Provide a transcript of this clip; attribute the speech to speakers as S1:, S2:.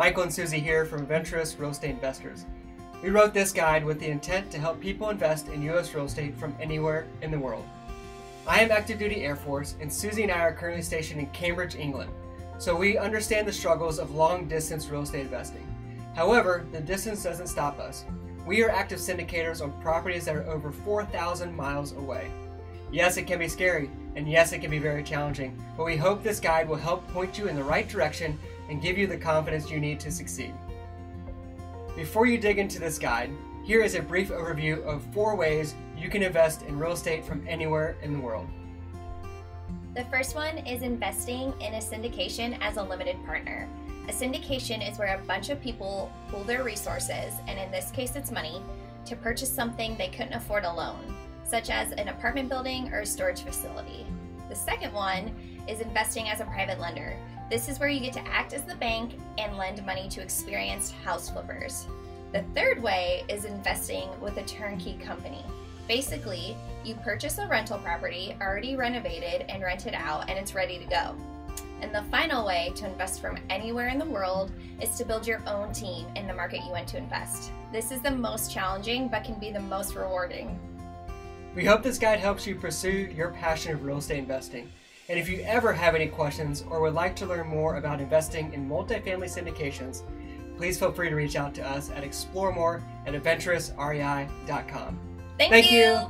S1: Michael and Suzy here from Adventurous Real Estate Investors. We wrote this guide with the intent to help people invest in U.S. real estate from anywhere in the world. I am active duty Air Force, and Suzy and I are currently stationed in Cambridge, England, so we understand the struggles of long-distance real estate investing. However, the distance doesn't stop us. We are active syndicators on properties that are over 4,000 miles away. Yes, it can be scary, and yes, it can be very challenging, but we hope this guide will help point you in the right direction and give you the confidence you need to succeed. Before you dig into this guide, here is a brief overview of 4 ways you can invest in real estate from anywhere in the world.
S2: The first one is investing in a syndication as a limited partner. A syndication is where a bunch of people pool their resources, and in this case it's money, to purchase something they couldn't afford alone, such as an apartment building or a storage facility. The second one is investing as a private lender. This is where you get to act as the bank and lend money to experienced house flippers. The third way is investing with a turnkey company. Basically, you purchase a rental property already renovated and rented out, and it's ready to go. And the final way to invest from anywhere in the world is to build your own team in the market you want to invest. This is the most challenging, but can be the most rewarding.
S1: We hope this guide helps you pursue your passion of real estate investing. And if you ever have any questions or would like to learn more about investing in multifamily syndications, please feel free to reach out to us at exploremore@adventurousrei.com.
S2: Thank you.